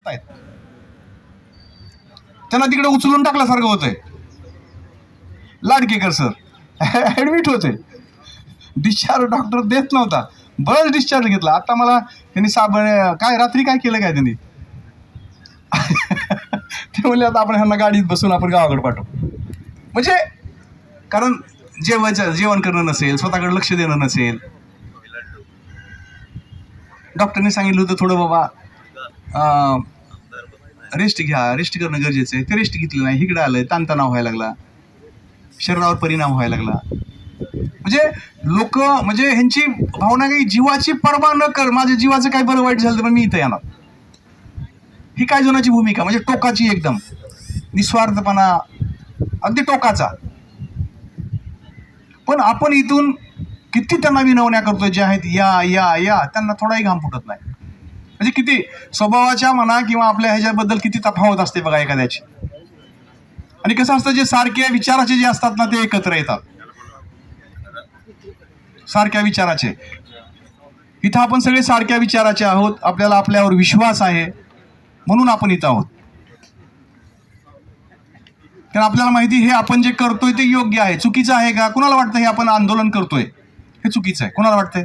आहेत. त्यांना तिकडे उचलून टाकल्यासारखं होतंय. लाडकेकर सर ऍडमिट होते, डिस्चार्ज डॉक्टर देत नव्हता, बरंच डिस्चार्ज घेतला. आता मला त्यांनी काय रात्री काय केलं काय त्यांनी ते म्हणले आता आपण ह्यांना गाडीत बसून आपण गावाकडे पाठवू. म्हणजे कारण जेवण करणं नसेल, स्वतःकडे लक्ष देणं नसेल. डॉक्टरने सांगितलं होतं थोडं बाबा रेस्ट घ्या, रेस्ट करणं गरजेचं आहे. ते रेस्ट घेतलं नाही, इकडे आलंय, ताणतणाव व्हायला लागला, शरीरावर परिणाम व्हायला लागला. म्हणजे लोक म्हणजे ह्यांची भावना काही जीवाची पर्वा न कर, माझ्या जीवाचं काही बरं वाईट झालं तर मी इथं येणार, ही काय जणांची भूमिका म्हणजे टोकाची, एकदम निस्वार्थपणा अगदी टोकाचा. पण आपण इथून किती त्यांना विनवण्या करतो जे आहेत या या या, त्यांना थोडाही घाम फुटत नाही. म्हणजे किती स्वभावाच्या म्हणा किंवा आपल्या ह्याच्याबद्दल किती तफावत असते बघा एखाद्याची. आणि कसं असतं, जे सारखे विचाराचे जे असतात ना ते एकत्र येतात, सारख्या विचाराचे. इथं आपण सगळे सारख्या विचाराचे आहोत, आपल्याला आपल्यावर विश्वास आहे म्हणून आपण इथं आहोत. कारण आपल्याला माहिती हे आपण जे करतोय ते योग्य आहे. चुकीचं आहे का? कुणाला वाटतं हे आपण आंदोलन करतोय हे चुकीचं आहे? कुणाला वाटतंय?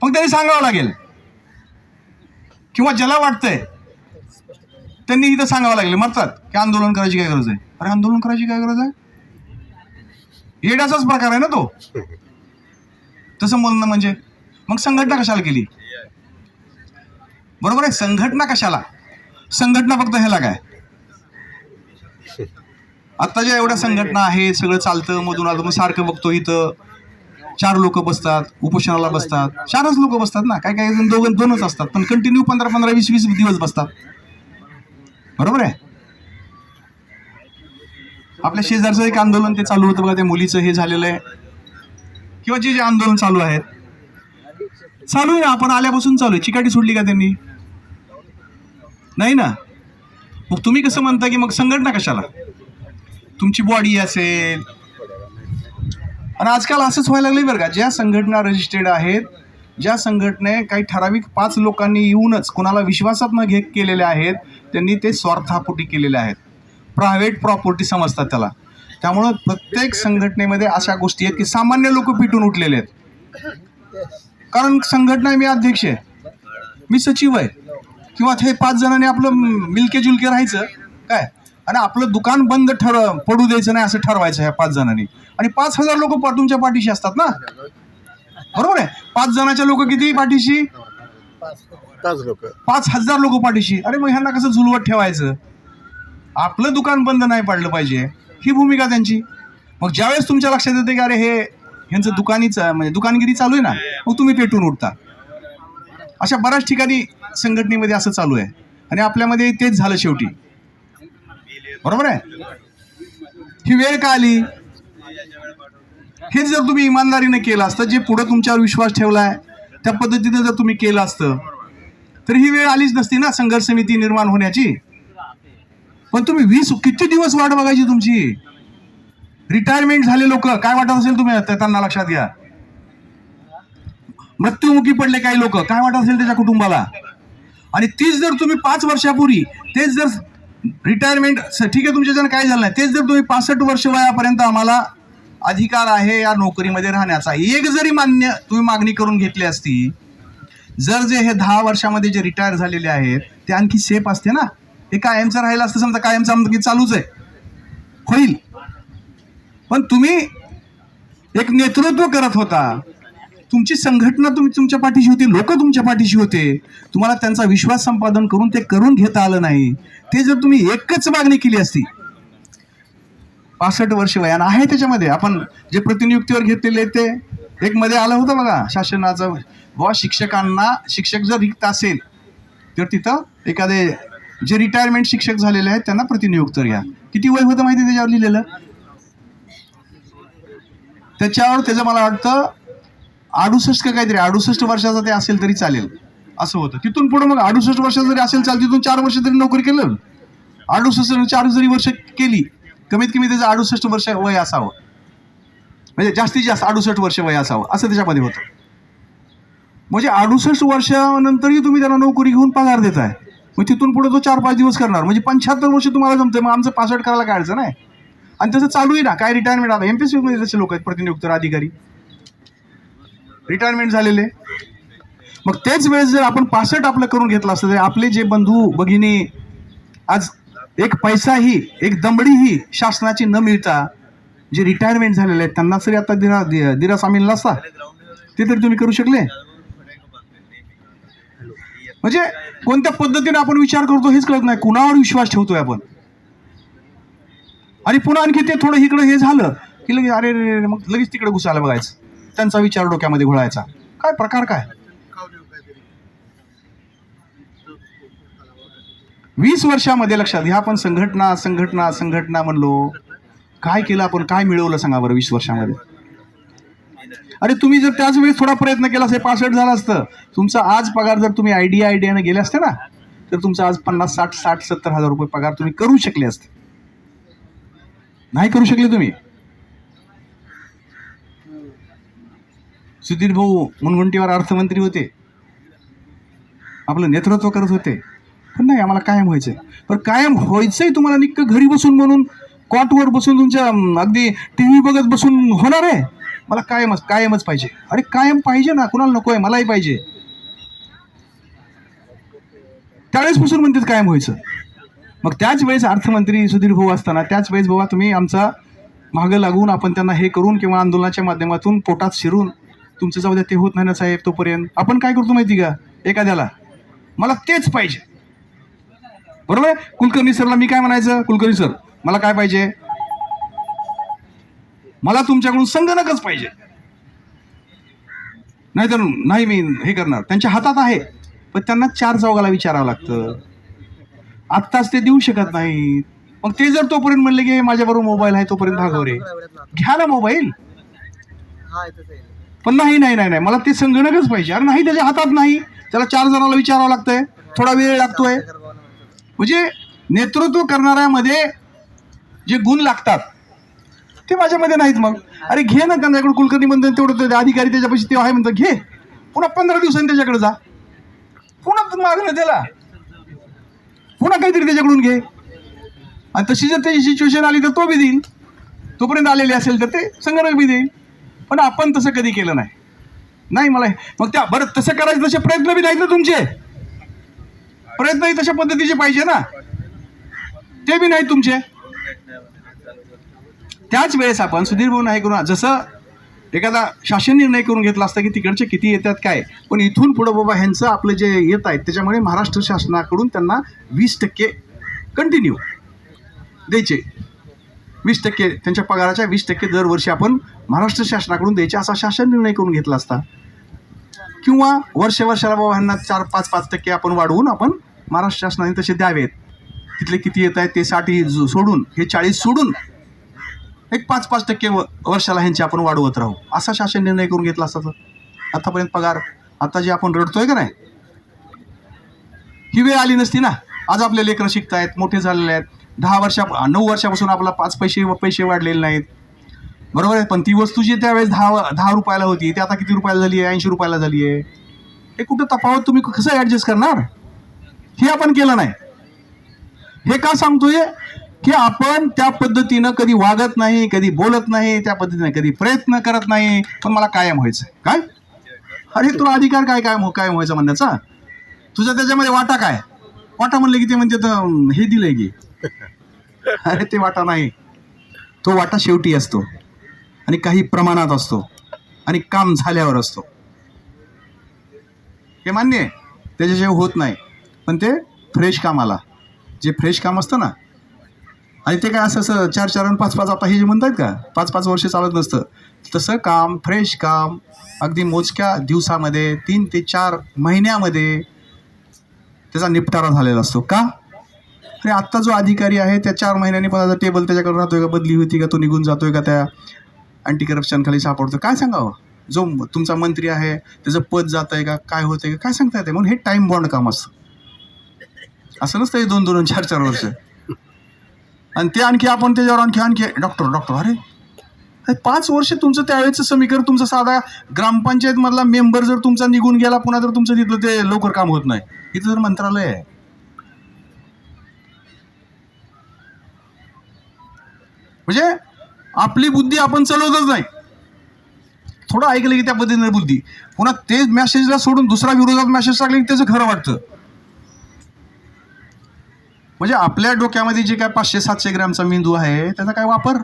मग त्यांनी सांगावं लागेल, किंवा ज्याला वाटतंय त्यांनी इथं सांगावं लागेल. म्हणतात की आंदोलन करायची काय गरज आहे? अरे आंदोलन करायची काय गरज आहे? येड्याचाच प्रकार आहे ना तो, तसं बोलणं. म्हणजे मग संघटना कशाला केली? बरोबर आहे, संघटना कशाला? संघटना फक्त ह्याला काय, आता ज्या एवढ्या संघटना आहेत, सगळं चालतं मधून अधून. सारखं बघतो इथं 4 लोक बसतात, उपोषणाला बसतात. 4च लोक बसतात ना, काही काही जण दोनच असतात, पण कंटिन्यू 15-15, 20-20 दिवस बसतात. बरोबर आहे. आपल्या शेजारचं एक आंदोलन ते चालू होतं बघा, त्या मुलीचं हे झालेलं आहे, किंवा जे जे आंदोलन चालू आहेत, चालू आहे. आपण आल्यापासून चालू आहे. चिकाटी सोडली का त्यांनी? नाही ना. मग तुम्ही कसं म्हणता की मग संघटना कशाला? तुमची बॉडी असेल. आणि आजकाल असंच व्हायला लागलं बरं का, ज्या संघटना रजिस्टर्ड आहेत, ज्या संघटने काही ठराविक 5 लोकांनी येऊनच कुणाला विश्वासात न केलेले आहेत, त्यांनी ते स्वार्थापोटी केलेले आहेत. प्रायव्हेट प्रॉपर्टी समजतात त्याला. त्यामुळं प्रत्येक संघटनेमध्ये अशा गोष्टी आहेत की सामान्य लोक पिटून उठलेले आहेत. कारण संघटना, मी अध्यक्ष आहे, मी सचिव आहे, किंवा हे 5 जणांनी आपलं मिलके जुलके राहायचं काय, आणि आपलं दुकान बंद पडू द्यायचं नाही असं ठरवायचं ह्या 5 जणांनी. आणि 5,000 लोक तुमच्या पाठीशी असतात ना. बरोबर आहे. 5 जणांच्या लोक किती पाठीशी? 5,000 लोक पाठीशी. अरे मग ह्यांना कसं झुलवत ठेवायचं? आपलं दुकान बंद नाही पडलं पाहिजे, ही भूमिका त्यांची. मग ज्यावेळेस तुमच्या लक्षात येते की अरे हे ह्यांचं दुकानीचं म्हणजे दुकानगिरी चालू आहे ना, मग तुम्ही पेटून उठता. अशा बऱ्याच ठिकाणी संघटनेमध्ये असं चालू आहे, आणि आपल्यामध्ये तेच झालं शेवटी. बरोबर आहे. ही वेळ का आली? हेच जर तुम्ही इमानदारीने केलं असतं, जे पुढे तुमच्यावर विश्वास ठेवलाय त्या पद्धतीने जर तुम्ही केलं असतं, तर ही वेळ आलीच नसती ना संघर्ष समिती निर्माण होण्याची. पण तुम्ही किती दिवस वाट बघायची तुमची? रिटायरमेंट झाले लोक, काय वाटत असेल तुम्ही त्यांना लक्षात घ्या. मृत्युमुखी पडले काही लोक, काय वाटत असेल त्याच्या कुटुंबाला. आणि तीच जर तुम्ही 5 वर्षापूर्वी तेच जर रिटायरमेंट, ठीक आहे तुमच्या जण काय झालं नाही, तेच जर तुम्ही 65 वर्ष वयापर्यंत आम्हाला अधिकार आहे या नोकरीमध्ये राहण्याचा, एक जरी तुम्ही मागणी करून घेतली असती, जर जे हे 10 वर्षामध्ये जे रिटायर झालेले आहेत ते आणखी सेफ असते ना. ते कायमचं राहिलं असतं, समजा कायमचं आमचं चालूच आहे, होईल. पण तुम्ही एक नेतृत्व करत होता, तुमची संघटना तुमच्या पाठीशी होती, लोक तुमच्या पाठीशी होते, तुम्हाला त्यांचा विश्वास संपादन करून ते करून घेता आलं नाही. ते जर तुम्ही एकच मागणी केली असती, 65 वर्ष वयानं आहे त्याच्यामध्ये, आपण जे प्रतिनियुक्तीवर घेतलेले ते एक मध्ये आलं होतं बघा शासनाचं, व शिक्षक जर रिक्त असेल तर तिथं एखादे जे रिटायरमेंट शिक्षक झालेले आहेत त्यांना प्रतिनियुक्त घ्या. किती वय होतं माहिती त्याच्यावर लिहिलेलं? त्याच्यावर त्याचं मला वाटतं 68 का काहीतरी, 68 वर्षाचा ते असेल तरी चालेल असं होतं. तिथून पुढे मग 68 वर्ष जरी असेल चालेल, तिथून 4 वर्ष तरी नोकरी केलं. 68 4 जरी वर्ष केली, कमीत कमी त्याचं 68 वर्ष वय असावं, म्हणजे जास्तीत जास्त 68 वर्ष वय असावं असं त्याच्यामध्ये होतं. म्हणजे 68 वर्षानंतरही तुम्ही त्यांना नोकरी घेऊन पगार देताय. मग तिथून पुढे तो 4-5 दिवस करणार, म्हणजे 75 वर्ष तुम्हाला जमतंय, मग आमचं 65 करायला काय अडचण आहे? आणि तसं चालूही ना, काय रिटायरमेंट आता MPSC मध्ये तसे लोक आहेत प्रतिनियुक्त अधिकारी रिटायरमेंट झालेले. मग तेच वेळेस जर आपण 65 आपलं करून घेतलं असतं, तर आपले जे बंधू भगिनी आज एक पैसाही एक दमडीही शासनाची न मिळता जे रिटायरमेंट झालेले आहेत त्यांना तरी आता दिरा सामील नसता, ते तरी तुम्ही करू शकले. म्हणजे कोणत्या पद्धतीने आपण विचार करतो हेच कळत नाही, कुणावर विश्वास ठेवतोय आपण. आणि पुन्हा आणखी ते थोडं इकडं हे झालं की लगेच अरे रे, मग लगेच तिकडे घुसायला बघायचं, त्यांचा विचार डोक्यामध्ये घोळायचा. काय प्रकार काय? 20 वर्षामध्ये लक्षात घ्या, आपण संघटना संघटना संघटना म्हणलो, काय केलं आपण, काय मिळवलं सांगा बरं 20 वर्षामध्ये? अरे तुम्ही जर त्याच वेळेस थोडा प्रयत्न केला असता 65 झालं असतं, तुमचा आज पगार जर तुम्ही आयडियाने गेले असते ना, तर तुमचा आज 50, 60, 60, 70 हजार रुपये पगार तुम्ही करू शकले असते. नाही करू शकले तुम्ही. सुधीर भाऊ मुनगंटीवार अर्थमंत्री होते, आपलं नेतृत्व करत होते, पण नाही आम्हाला कायम व्हायचंय. पण कायम व्हायचंय तुम्हाला निक्क घरी बसून म्हणून कॉटवर बसून तुमच्या अगदी टीव्ही बघत बसून होणार आहे? मला कायमच पाहिजे. अरे कायम पाहिजे ना, कुणाला नको आहे, मलाही पाहिजे. त्यावेळेसपासून म्हणतात कायम व्हायचं. मग त्याच वेळेस अर्थमंत्री सुधीर भाऊ असताना त्याच वेळेस बाबा तुम्ही आमचा मागं लागून आपण त्यांना हे करून किंवा आंदोलनाच्या माध्यमातून पोटात शिरून तुमचं जाऊ द्या ते होत नाही ना साहेब, तोपर्यंत आपण काय करतो माहिती का, एखाद्याला मला तेच पाहिजे, बरोबर आहे. कुलकर्णी सरला मी काय म्हणायचं, कुलकर्णी सर मला काय पाहिजे, मला तुमच्याकडून संगणकच पाहिजे, नाहीतर नाही मी हे करणार. त्यांच्या हातात आहे, पण त्यांना 4 चौघाला विचारावं लागतं, आत्ताच ते देऊ शकत नाही. मग ते जर तोपर्यंत म्हणले की माझ्याबरोबर मोबाईल आहे तोपर्यंत भागव रे, घ्या ना मोबाईल. पण नाही नाही नाही नाही मला ते संगणकच पाहिजे. अरे नाही, त्याच्या हातात नाही, त्याला 4 जणांना विचारावं लागतंय, थोडा वेळ लागतोय. म्हणजे नेतृत्व करणाऱ्यामध्ये जे गुण लागतात ते माझ्यामध्ये नाहीत. मग अरे घे ना त्यांच्याकडे, कुलकर्णी म्हणतात तेवढं अधिकारी त्याच्यापाशी ते आहे म्हणतात, घे, पुन्हा 15 दिवसांनी त्याच्याकडे जा, पुन्हा मागणं त्याला, पुन्हा काहीतरी त्याच्याकडून घे. आणि तशी जर त्याची सिच्युएशन आली तर तो बी देईल, तोपर्यंत आलेले असेल तर ते संगणक बी देईल. पण आपण तसं कधी केलं नाही मला. मग त्या बरं तसं करायचं, तसे प्रयत्न बी नाहीत ना तुमचे, प्रयत्नही तशा पद्धतीचे पाहिजे ना, ते बी नाहीत तुमचे. त्याच वेळेस आपण सुधीर भाऊ नाही करून, जसं एखादा शासन निर्णय करून घेतला असता की तिकडचे किती येतात काय, पण इथून पुढं बाबा ह्यांचं आपलं जे येत आहेत त्याच्यामुळे महाराष्ट्र शासनाकडून त्यांना 20% कंटिन्यू द्यायचे, 20% त्यांच्या पगाराच्या 20% दरवर्षी आपण महाराष्ट्र शासनाकडून द्यायचे, असा शासन निर्णय करून घेतला असता. किंवा वर्षाला बाबा ह्यांना 4-5% आपण वाढवून आपण महाराष्ट्र शासनाने तसे द्यावेत. तिथले किती येत आहेत ते 60 सोडून, हे 40 सोडून एक 5-5% वर्षाला ह्यांचे आपण वाढवत राहू, असा शासन निर्णय करून घेतला असता तर आतापर्यंत पगार, आता जे आपण रडतोय का नाही, ही वेळ आली नसती ना. आज आपले लेकरं शिकतायत, मोठे झालेले आहेत, 9 वर्षापासून आपला 5 पैसे वाढलेले नाहीत, बरोबर आहे. पण ती वस्तू जी त्यावेळेस 10 रुपयाला होती ती आता किती रुपयाला झाली आहे, 80 रुपयाला झाली आहे. हे कुठं तफावत तुम्ही कसं ॲडजस्ट करणार, हे आपण केलं नाही. हे का सांगतोय की आपण त्या पद्धतीनं कधी वागत नाही, कधी बोलत नाही, त्या पद्धतीने कधी प्रयत्न करत नाही. पण मला कायम व्हायचं काय, अरे तुला अधिकार काय कायम व्हायचं म्हणण्याचा, तुझा त्याच्यामध्ये वाटा काय, वाटा म्हणले की ते म्हणते तर हे दिलंय की, अरे ते वाटा नाही, तो वाटा शेवटी असतो आणि काही प्रमाणात असतो आणि काम झाल्यावर असतो, हे मान्य आहे, त्याच्याशिवाय होत नाही. पण ते फ्रेश कामाला, जे फ्रेश काम असतं ना, आणि ते काय असं 4-4 आणि 5-5 आता हे जे म्हणतात का 5-5 वर्ष चालत नसतं, तसं काम, फ्रेश काम अगदी मोजक्या दिवसामध्ये 3 ते 4 महिन्यामध्ये त्याचा निपटारा झालेला असतो. का, आणि आत्ता जो अधिकारी आहे त्या 4 महिन्यांनी पण टेबल त्याच्याकडे राहतोय का, बदली होती का, तो निघून जातोय का, त्या अँटी करप्शन खाली सापडतो, काय सांगावं. जो तुमचा मंत्री आहे त्याचं पद जात आहे का, काय होतंय का, काय सांगता येते. म्हणून हे टाईम बॉन्ड काम असतं, असं नसतं 2-2 4-4 वर्ष. आणि ते आणखी आपण त्याच्यावर आणखी डॉक्टर अरे 5 वर्ष तुमचं त्यावेळेचं समीकरण, तुमचा साधा ग्रामपंचायतमधला मेंबर जर तुमचा निघून गेला, पुन्हा जर तुमचं तिथलं ते लवकर काम होत नाही. इथं जर मंत्रालय आहे, म्हणजे आपली बुद्धी आपण चालवतच नाही. थोडं ऐकलं की त्या पद्धतीने बुद्धी, पुन्हा तेच मॅसेजला सोडून दुसरा विरोधात मॅसेज टाकले की त्याचं खरं वाटतं. म्हणजे आपल्या डोक्यामध्ये जे काय 500-700 ग्रॅमचा मेंदू आहे त्याचा काय वापर.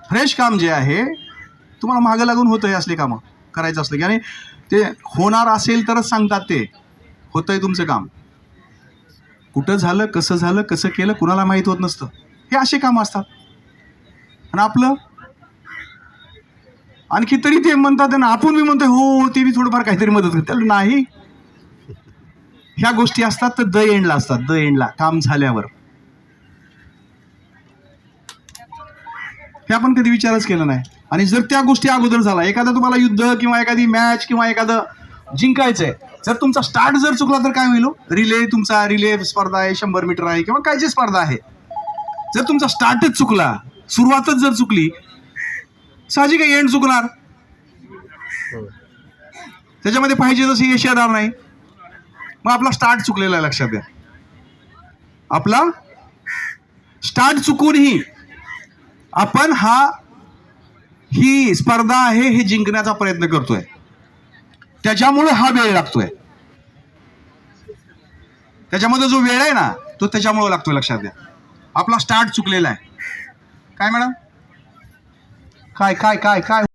फ्रेश काम जे आहे तुम्हाला मागं लागून होतं हे असले कामं करायचं असलं की, आणि ते होणार असेल तरच सांगतात ते होतंय तुमचं काम. कुठं झालं, कसं केलं कुणाला माहीत होत नसतं. हे असे कामं असतात. आणि आपलं आणखी तरी ते म्हणतात ना, आपण बी म्हणतोय हो ते बी थोडंफार काहीतरी मदत करते. नाही, ह्या गोष्टी असतात तर द एंडला असतात. द एंडला काम झाल्यावर. हे आपण कधी विचारच केला नाही. आणि जर त्या गोष्टी अगोदर झाला, एखादा तुम्हाला युद्ध किंवा एखादी मॅच किंवा एखादं जिंकायचंय, जर तुमचा स्टार्ट जर चुकला तर काय होईल. तुमचा रिले स्पर्धा आहे, 100 मीटर आहे किंवा काय जी स्पर्धा आहे, जर तुमचा स्टार्टच चुकला, सुरुवातच जर चुकली, साहजिक आहे एंड चुकणार. त्याच्यामध्ये पाहिजे तशी यश येणार नाही. मग आपला स्टार्ट चुकलेला आहे, लक्षात द्या. आपला स्टार्ट चुकूनही आपण ही स्पर्धा आहे हे जिंकण्याचा प्रयत्न करतोय, त्याच्यामुळे हा वेळ लागतोय. त्याच्यामध्ये जो वेळ आहे ना तो त्याच्यामुळे लागतोय, लक्षात द्या. आपला स्टार्ट चुकलेला आहे. काय मॅडम, काय काय काय काय